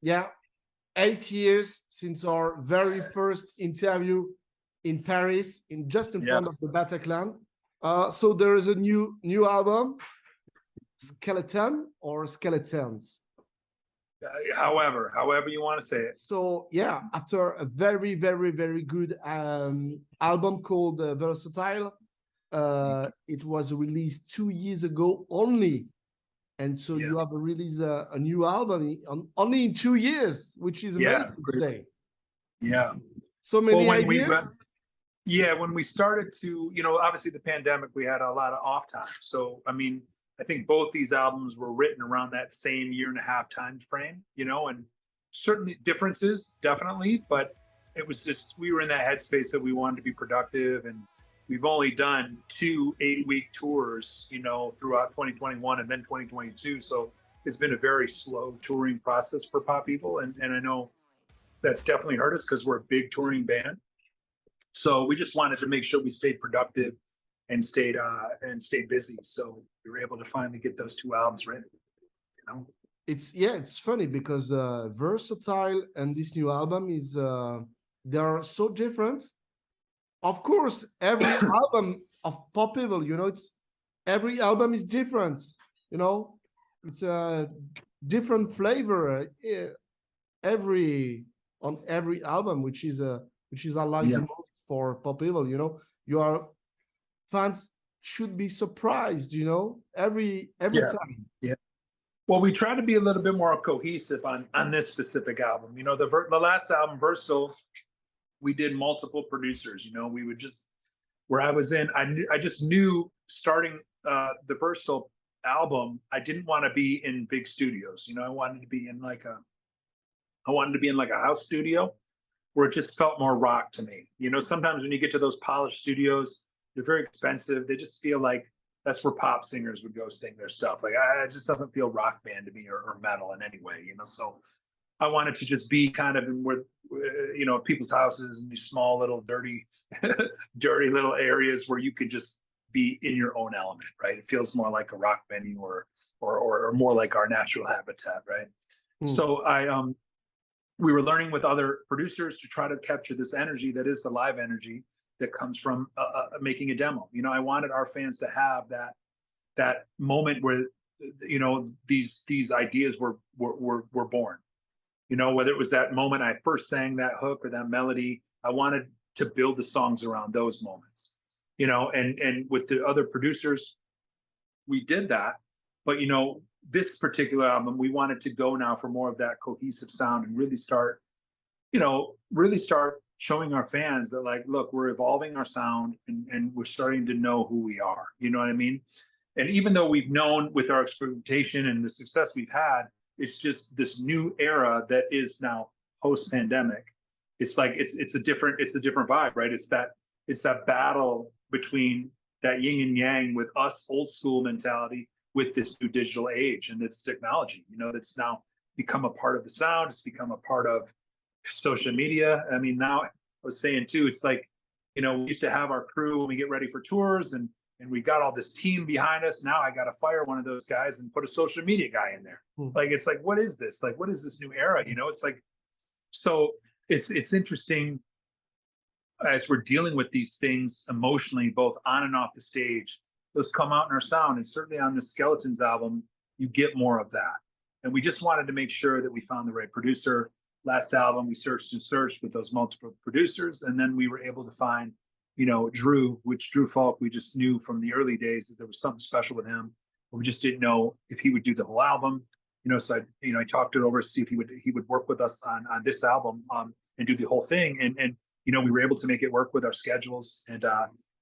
yeah, 8 years since our very first interview in Paris, just in Yeah. front of the Bataclan. So there is a new album, Skeleton or Skeletons. However you want to say it. So yeah, after a very very good album called Versatile, it was released 2 years ago only, and so Yeah. you have released a new album only in 2 years, which is Yeah. amazing today. Yeah. So many Well, ideas. when we started to, obviously the pandemic, we had a lot of off time. So, I mean, I think both these albums were written around that same year and a half time frame, and certainly differences, definitely, but it was just, we were in that headspace that we wanted to be productive. And we've only done 2 8-week tours, throughout 2021 and then 2022. So it's been a very slow touring process for Pop Evil. And I know that's definitely hurt us because we're a big touring band. So we just wanted to make sure we stayed productive and stayed busy. So we were able to finally get those 2 albums written. It's funny because Versatile and this new album is they are so different. Of course, every album of Pop Evil, it's every album is different. It's a different flavor on every album, which is I like the most for Pop Evil. Your fans should be surprised. Every time. Yeah. Well, we try to be a little bit more cohesive on this specific album. The last album, Versatile, we did multiple producers. We would just, where I was in, I just knew starting the Versatile album, I didn't want to be in big studios. I wanted to be in like a house studio where it just felt more rock to me. Sometimes when you get to those polished studios, they're very expensive. They just feel like that's where pop singers would go sing their stuff. Like, it just doesn't feel rock band to me or metal in any way, So I wanted to just be kind of in where, people's houses and these small little dirty little areas where you could just be in your own element, right? It feels more like a rock venue or more like our natural habitat, right? So we were learning with other producers to try to capture this energy that is the live energy that comes from making a demo. I wanted our fans to have that moment where these ideas were born. Whether it was that moment I first sang that hook or that melody, I wanted to build the songs around those moments. And with the other producers, we did that. But this particular album, we wanted to go now for more of that cohesive sound and really start showing our fans that, like, look, we're evolving our sound and we're starting to know who we are. You know what I mean? And even though we've known with our experimentation and the success we've had, it's just this new era that is now post-pandemic. It's like it's a different vibe, right? It's that battle between that yin and yang with us old school mentality with this new digital age and its technology, that's now become a part of the sound. It's become a part of social media. I mean, now I was saying too, it's like, we used to have our crew when we get ready for tours and we got all this team behind us. Now I got to fire one of those guys and put a social media guy in there. Like, it's like, what is this? Like, what is this new era? It's like, so it's interesting as we're dealing with these things emotionally, both on and off the stage. Those come out in our sound, and certainly on the Skeletons album, you get more of that. And we just wanted to make sure that we found the right producer. Last album, we searched with those multiple producers, and then we were able to find, Drew Falk. We just knew from the early days that there was something special with him, but we just didn't know if he would do the whole album. So I talked it over to see if he would work with us on this album and do the whole thing, and we were able to make it work with our schedules, and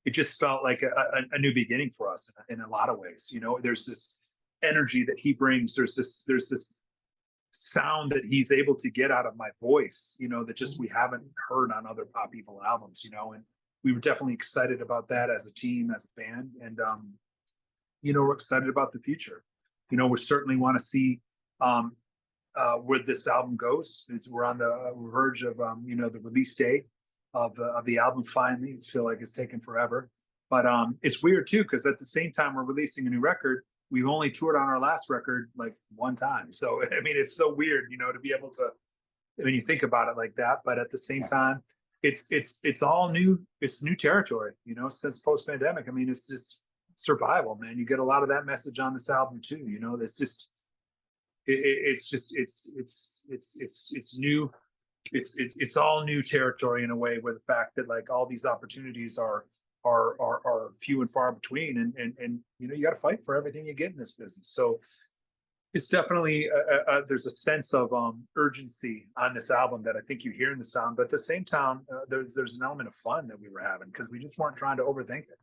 it just felt like a new beginning for us in a lot of ways. There's this energy that he brings. There's this sound that he's able to get out of my voice, that just we haven't heard on other Pop Evil albums, and we were definitely excited about that as a team, as a band, and we're excited about the future. We certainly want to see where this album goes. We're on the verge of the release date of the album. Finally, it's feel like it's taken forever, but it's weird too, because at the same time we're releasing a new record, we've only toured on our last record like one time. So I mean, it's so weird, you know, to be able to, when you think about it like that. But at the same time, it's all new. It's new territory, you know, since post pandemic. I mean, it's just survival, man. You get a lot of that message on this album too. You know, it's just it's just it's new. It's all new territory in a way, where the fact that like all these opportunities are few and far between, and you know, you got to fight for everything you get in this business. So it's definitely there's a sense of urgency on this album that I think you hear in the sound, but at the same time, there's an element of fun that we were having, because we just weren't trying to overthink it.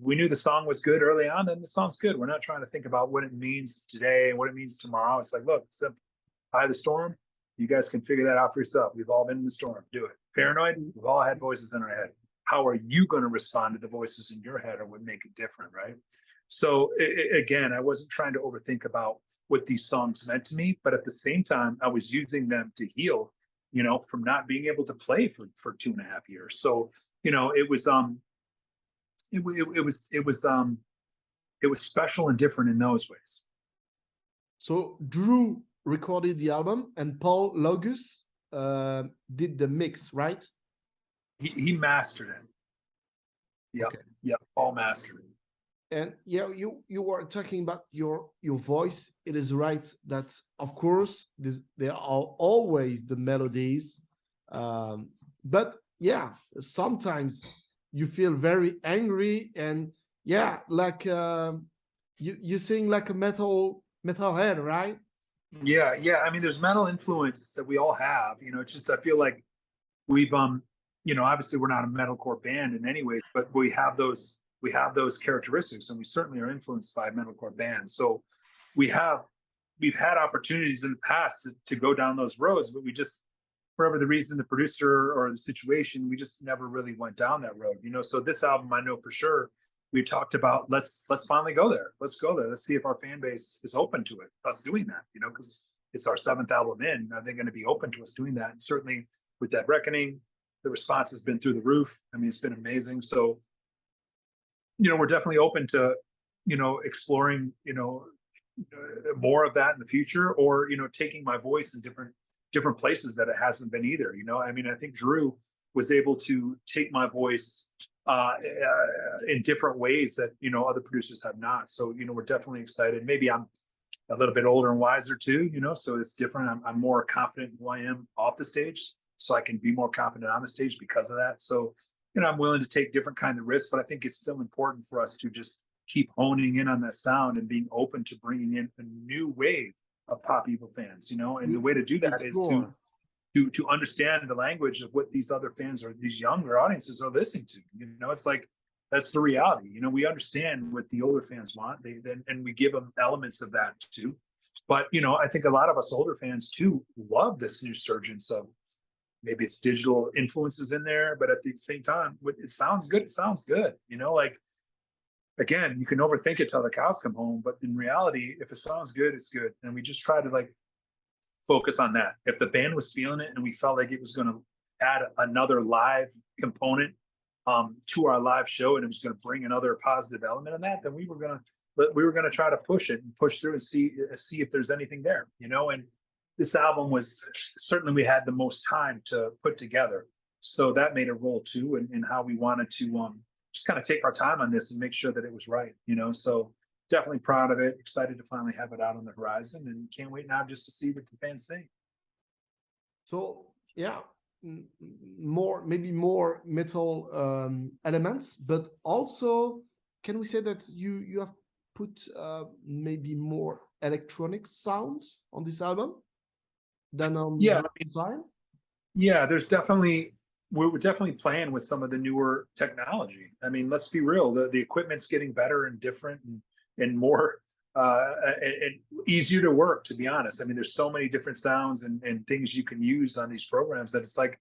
We knew the song was good early on, and the song's good. We're not trying to think about what it means today and what it means tomorrow. It's like, look, it's eye of the storm. You guys can figure that out for yourself. We've all been in the storm. Do it. Paranoid. We've all had voices in our head. How are you going to respond to the voices in your head, or what make it different, right? So again, I wasn't trying to overthink about what these songs meant to me, but at the same time, I was using them to heal, you know, from not being able to play for 2.5 years. So, you know, it was special and different in those ways. So Drew recorded the album, and Paul Logus did the mix, right? He mastered it. Yeah, okay. Yeah, Paul mastered it. And yeah, you were talking about your voice. It is right that, of course, there are always the melodies, but yeah, sometimes you feel very angry, and yeah, like you sing like a metalhead, right? Yeah. I mean, there's metal influence that we all have. You know, it's just, I feel like we've you know, obviously we're not a metalcore band in any ways, but we have those characteristics, and we certainly are influenced by metalcore bands. So we've had opportunities in the past to go down those roads, but we just, for whatever the reason, the producer or the situation, we just never really went down that road, you know. So this album, I know for sure, we talked about, let's finally go there. Let's go there. Let's see if our fan base is open to it, us doing that, you know, because it's our 7th album in. Are they going to be open to us doing that? And certainly with that Reckoning, the response has been through the roof. I mean, it's been amazing. So, you know, we're definitely open to, you know, exploring, you know, more of that in the future, or, you know, taking my voice in different places that it hasn't been either. You know, I mean, I think Drew was able to take my voice in different ways that, you know, other producers have not. So, you know, we're definitely excited. Maybe I'm a little bit older and wiser too, you know, so it's different. I'm more confident in who I am off the stage, so I can be more confident on the stage because of that. So, you know, I'm willing to take different kind of risks, but I think it's still important for us to just keep honing in on that sound and being open to bringing in a new wave of pop evil fans, you know. And the way to do that is to understand the language of what these other fans, or these younger audiences, are listening to. You know, it's like, that's the reality. You know, we understand what the older fans want, and we give them elements of that too. But, you know, I think a lot of us older fans too love this new surgence of, maybe it's digital influences in there, but at the same time, it sounds good. It sounds good. You know, like, again, you can overthink it till the cows come home, but in reality, if it sounds good, it's good. And we just try to like focus on that. If the band was feeling it and we felt like it was going to add another live component to our live show, and it was going to bring another positive element in that, then we were going to try to push it and push through and see if there's anything there, you know. And this album was certainly, we had the most time to put together, so that made a role too in how we wanted to just kind of take our time on this and make sure that it was right, you know. So definitely proud of it, excited to finally have it out on the horizon, and can't wait now just to see what the fans think. So yeah, maybe more metal elements, but also, can we say that you have put maybe more electronic sounds on this album than on time? Yeah, we're definitely playing with some of the newer technology. I mean, let's be real, the equipment's getting better and different and more and easier to work, to be honest. I mean, there's so many different sounds and things you can use on these programs that it's like,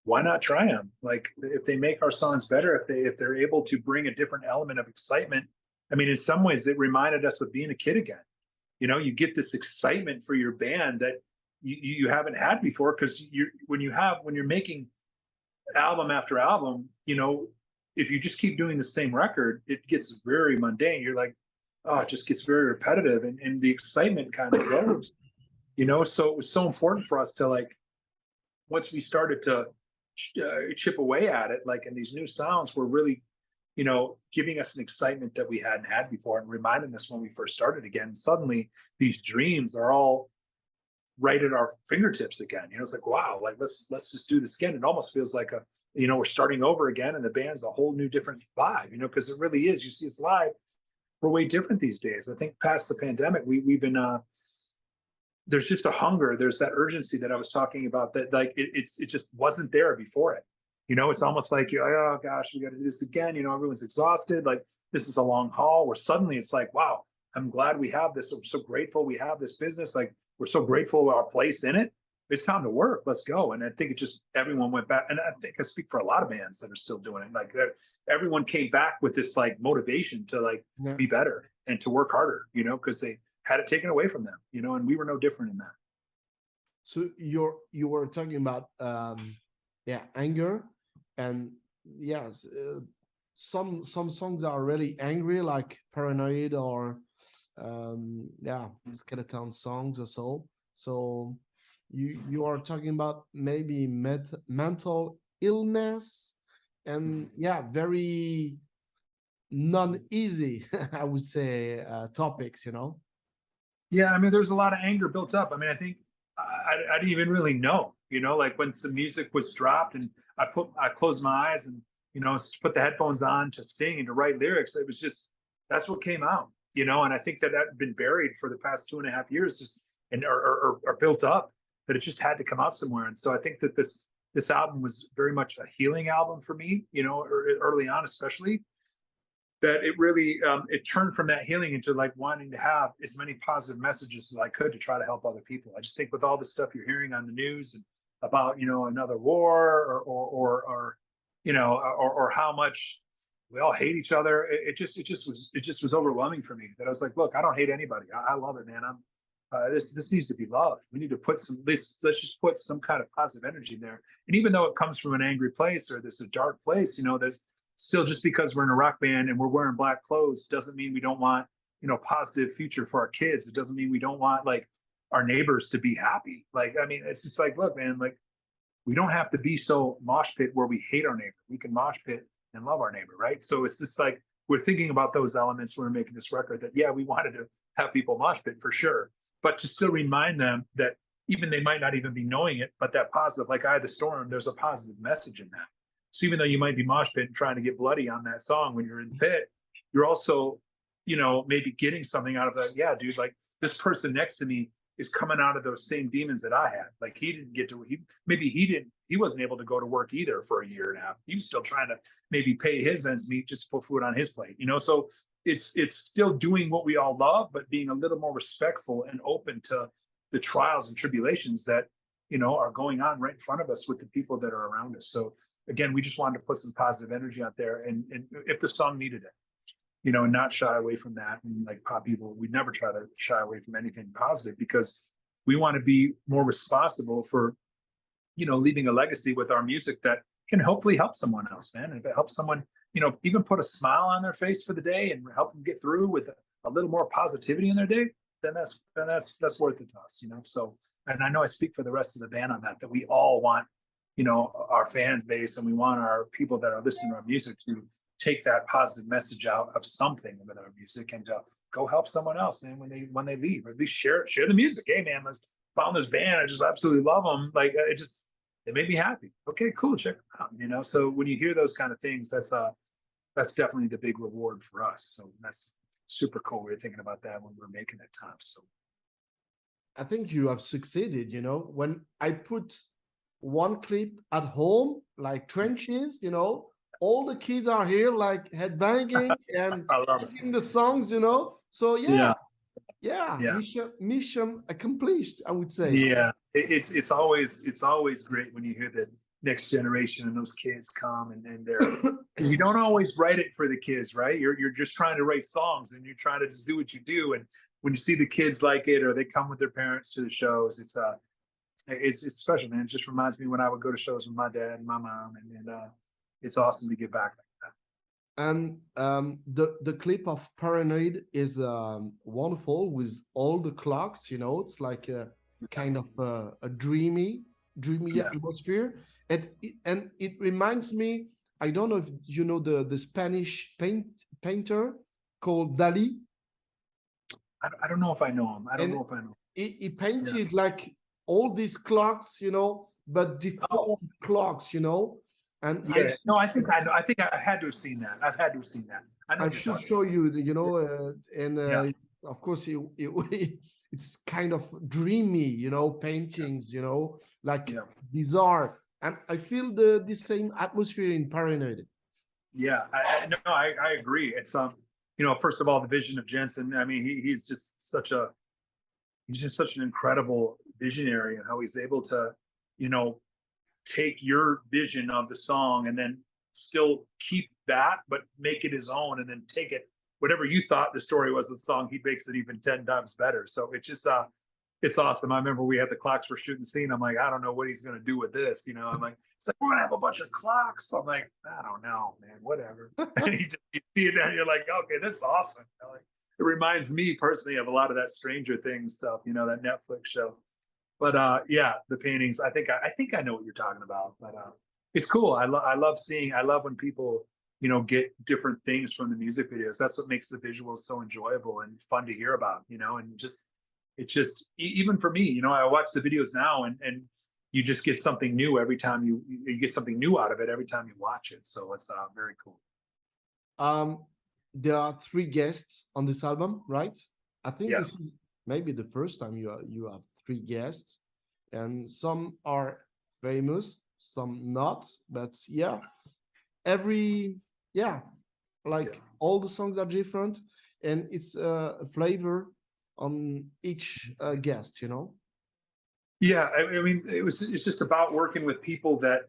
why not try them? Like, if they make our songs better, if they're able to bring a different element of excitement. I mean, in some ways it reminded us of being a kid again. You know, you get this excitement for your band that you haven't had before, because when you're making album after album, you know, if you just keep doing the same record, it gets very mundane. You're like, it just gets very repetitive, and the excitement kind of goes, so it was so important for us to like, once we started to chip away at it, like, and these new sounds were really, giving us an excitement that we hadn't had before and reminding us when we first started again. Suddenly these dreams are all right at our fingertips again. It's like, wow, like let's just do this again. It almost feels like we're starting over again, and the band's a whole new different vibe, because it really is. You see us live, we're way different these days. I think past the pandemic, we've been there's just a hunger, there's that urgency that I was talking about, that like it just wasn't there before it. It's almost like, oh gosh, we got to do this again. Everyone's exhausted. Like, this is a long haul. Where suddenly it's like, wow, I'm glad we have this. I'm so grateful we have this business. Like, we're so grateful for our place in it. It's time to work. Let's go. And I think it just, everyone went back. And I think I speak for a lot of bands that are still doing it. Like, everyone came back with this like motivation to like Yeah. be better and to work harder, because they had it taken away from them, and we were no different in that. So you were talking about anger, and yes, some songs are really angry, like Paranoid, or Skeleton songs or so. So you are talking about maybe mental illness, and very non-easy, I would say, topics. Yeah, I mean, there's a lot of anger built up. I mean, I think I didn't even really know, like when some music was dropped and I closed my eyes and, put the headphones on to sing and to write lyrics. It was just, that's what came out, and I think that had been buried for the past 2.5 years, just, and or built up, that it just had to come out somewhere. And so I think that this album was very much a healing album for me, early on, especially, that it really it turned from that healing into like wanting to have as many positive messages as I could to try to help other people. I just think with all the stuff you're hearing on the news and about, another war, or how much we all hate each other, it just was overwhelming for me. That I was like, look, I don't hate anybody. I love it, man. This needs to be loved. We need to put let's just put some kind of positive energy in there. And even though it comes from an angry place, or this is a dark place, there's still, just because we're in a rock band and we're wearing black clothes doesn't mean we don't want, positive future for our kids. It doesn't mean we don't want like our neighbors to be happy. Like, I mean, it's just like, look, man, like, we don't have to be so mosh pit where we hate our neighbor. We can mosh pit and love our neighbor, right? So it's just like, we're thinking about those elements when we're making this record, that we wanted to have people mosh pit for sure, but to still remind them that even they might not even be knowing it, but that positive, like Eye of the Storm, there's a positive message in that. So even though you might be mosh pit and trying to get bloody on that song when you're in the pit, you're also, maybe getting something out of that. Yeah, dude, like, this person next to me is coming out of those same demons that I had. Like, he didn't get to, he wasn't able to go to work either for a year and a half. He was still trying to maybe pay his ends meet just to put food on his plate, So it's still doing what we all love, but being a little more respectful and open to the trials and tribulations that, are going on right in front of us with the people that are around us. So again, we just wanted to put some positive energy out there, and if the song needed it, and not shy away from that. And like pop people, we never try to shy away from anything positive, because we want to be more responsible for, leaving a legacy with our music that can hopefully help someone else, man. And if it helps someone, even put a smile on their face for the day and help them get through with a little more positivity in their day, then that's worth it to us, So, and I know I speak for the rest of the band on that we all want, our fan base, and we want our people that are listening to our music to take that positive message out of something with our music, and go help someone else, man, when they leave, or at least share the music. Hey, man, let's found this band. I just absolutely love them. Like, it made me happy. Okay, cool. Check them out. So when you hear those kind of things, that's definitely the big reward for us. So that's super cool. We were thinking about that when we were making it times. So I think you have succeeded. When I put one clip at home, like Trenches, all the kids are here, like headbanging and I love it. singing the songs, So Yeah. yeah, Yeah. mission accomplished, I would say. Yeah. It's always great when you hear the next generation and those kids come, and they're, because you don't always write it for the kids, right? You're just trying to write songs, and you're trying to just do what you do. And when you see the kids like it, or they come with their parents to the shows, it's special, man. It just reminds me when I would go to shows with my dad and my mom, and it's awesome to get back like that. And the clip of Paranoid is wonderful with all the clocks. You know, it's like a kind of a dreamy Yeah, atmosphere. And it reminds me. I don't know if you know the Spanish painter called Dali, I don't know if I know him. I don't and know if I know. he Yeah. painted like all these clocks, you know, but Oh, deformed clocks, you know. And yeah. No, I think I know. I think I had to have seen that. I've had to have seen that. I know I what you're should talking show you, you about. know, and Yeah, of course, it's kind of dreamy, you know, paintings, you know, like yeah, bizarre. And I feel the same atmosphere in Paranoid. yeah. No, I agree. It's first of all, the vision of Jensen. I mean, he's just such an incredible visionary, and how he's able to, you know, take your vision of the song and then still keep that, but make it his own, and then take it whatever you thought the story was of the song, he makes it even 10 times better. So it's just it's awesome. I remember we had the clocks for shooting the scene. I'm like, I don't know what he's gonna do with this. I'm like, it's like we're gonna have a bunch of clocks. I'm like, I don't know, man, whatever. And you see it and you're like, okay, this is awesome. Like, it reminds me personally of a lot of that Stranger Things stuff, that Netflix show. But yeah, the paintings. I think I know what you're talking about. But it's cool. I love when people get different things from the music videos. That's what makes the visuals so enjoyable and fun to hear about. And just it's just even for me. I watch the videos now, and you just get something new every time you get something new out of it every time you watch it. So it's very cool. Um, there are three guests on this album, right? I think Yeah. this is maybe the first time you have three guests, and some are famous, some not. But yeah, every yeah, Yeah. like all the songs are different, and it's a flavor on each guest, you know. Yeah, I mean, it's just about working with people that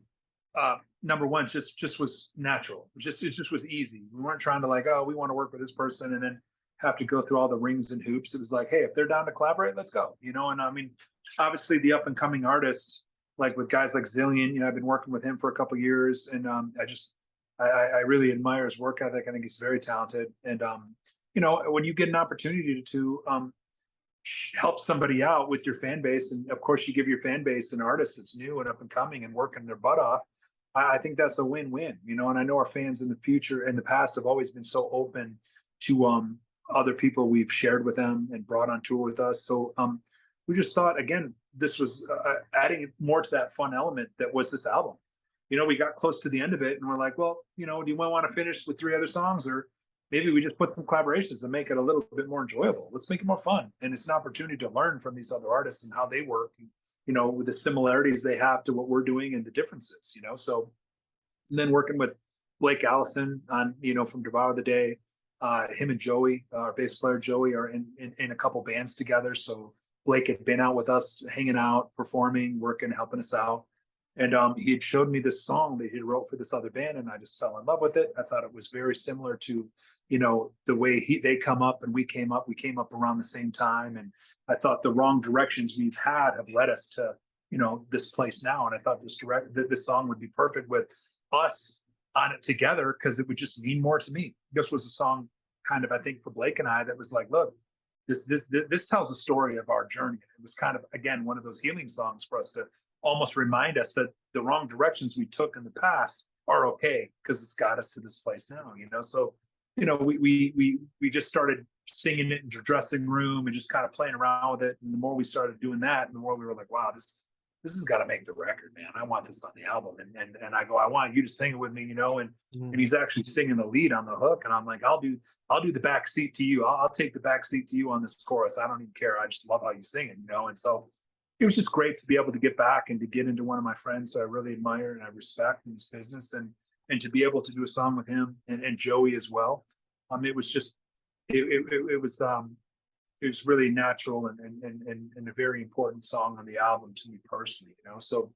number one just was natural. It just was easy. We weren't trying to like, oh, we want to work with this person and then have to go through all the rings and hoops. It was like, hey, if they're down to collaborate, let's go. And I mean, obviously the up and coming artists, like with guys like Zillion, I've been working with him for a couple of years, and I really admire his work ethic. I think he's very talented, and when you get an opportunity to help somebody out with your fan base, and of course you give your fan base an artist that's new and up and coming and working their butt off, I think that's a win-win. And I know our fans in the future, in the past, have always been so open to other people we've shared with them and brought on tour with us. So we just thought, again, this was adding more to that fun element that was this album. We got close to the end of it and we're like, well, do you want to finish with 3 other songs, or maybe we just put some collaborations and make it a little bit more enjoyable. Let's make it more fun. And it's an opportunity to learn from these other artists and how they work, and, with the similarities they have to what we're doing and the differences. So, and then working with Blake Allison on, from Devour the Day, him and Joey, our bass player Joey, are in a couple bands together. So Blake had been out with us, hanging out, performing, working, helping us out. And he had showed me this song that he wrote for this other band, and I just fell in love with it. I thought it was very similar to, the way they come up and we came up. We came up around the same time, and I thought the wrong directions we've had have led us to, this place now. And I thought this song would be perfect with us on it together, because it would just mean more to me. This was a song, kind of, I think, for Blake and I, that was like, look, this tells a story of our journey. It was kind of, again, one of those healing songs for us to almost remind us that the wrong directions we took in the past are okay, because it's got us to this place now. So we just started singing it in the dressing room and just kind of playing around with it. And the more we started doing that, and the more we were like, wow, this has got to make the record, man. I want this on the album. And I go, I want you to sing it with me, and he's actually singing the lead on the hook. And I'm like, I'll do the back seat to you. I'll take the back seat to you on this chorus. I don't even care. I just love how you sing it, And so it was just great to be able to get back and to get into one of my friends who I really admire and I respect in this business, and to be able to do a song with him and Joey as well. It was just, it was really natural, and a very important song on the album to me personally. So,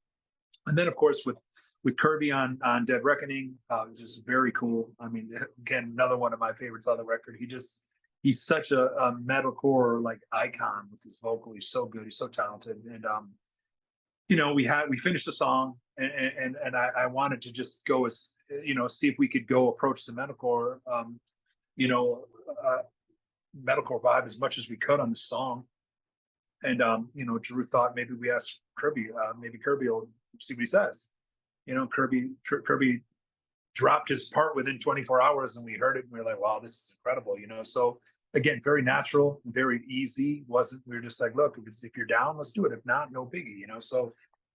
and then of course with Kirby on Dead Reckoning, it was just very cool. I mean, again, another one of my favorites on the record. He's such a metalcore like icon with his vocal. He's so good. He's so talented, and we finished the song, and I wanted to just go as, see if we could go approach the medical, you know, medical vibe as much as we could on the song. And Drew thought maybe we asked Kirby, maybe Kirby will see what he says. Kirby dropped his part within 24 hours, and we heard it, and we were like, wow, this is incredible. So again, very natural, very easy. We were just like, look, if you're down, let's do it. If not, no biggie. So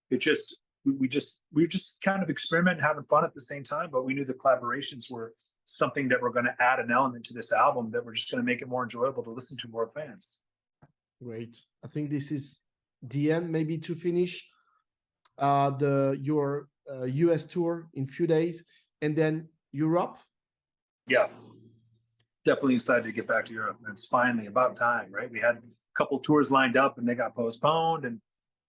it just, we were just kind of experimenting, having fun at the same time, but we knew the collaborations were something that were going to add an element to this album that we're just going to make it more enjoyable to listen to more fans. Great. I think this is the end, maybe to finish your US tour in few days, and then Europe. Yeah, definitely excited to get back to Europe. It's finally about time, right? We had a couple tours lined up and they got postponed, and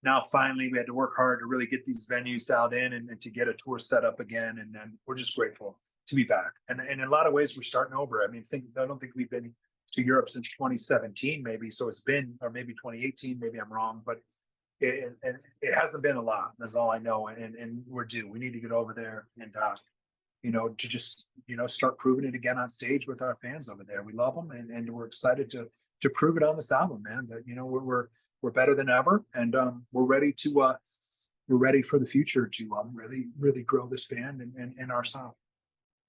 now finally we had to work hard to really get these venues dialed in and to get a tour set up again. And then we're just grateful to be back. And in a lot of ways, we're starting over. I mean, I don't think we've been to Europe since 2017, maybe. So it's been, or maybe 2018, maybe I'm wrong, but it hasn't been a lot. That's all I know. And we're due. We need to get over there and, to just, start proving it again on stage with our fans over there. We love them, and we're excited to prove it on this album, man. That, we're better than ever, and we're ready for the future to really, really grow this band and our sound.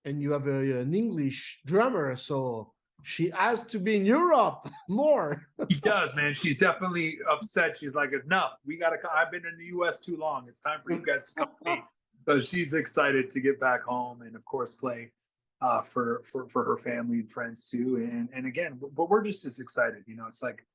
And you have an English drummer, so she has to be in Europe more. She does, man. She's definitely upset. She's like, enough. I've been in the US too long. It's time for you guys to come to me. So she's excited to get back home and, of course, play for her family and friends too. And again, but we're just as excited. It's like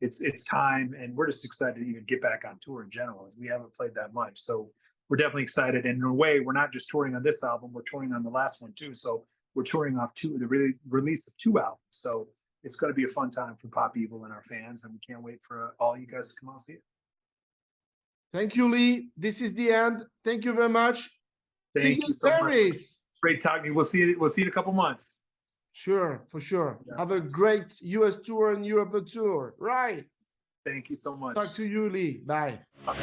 it's time, and we're just excited to even get back on tour in general, as we haven't played that much. So we're definitely excited. And in a way, we're not just touring on this album; we're touring on the last one too. So we're touring off the release of 2 albums. So it's going to be a fun time for Pop Evil and our fans, and we can't wait for all you guys to come out and see it. Thank you, Leigh. This is the end. Thank you very much. Thank you so much. Great talking to you. We'll see you in a couple months. Sure, for sure. Yeah. Have a great US tour and Europe tour. Right. Thank you so much. Talk to you, Leigh. Bye. Bye.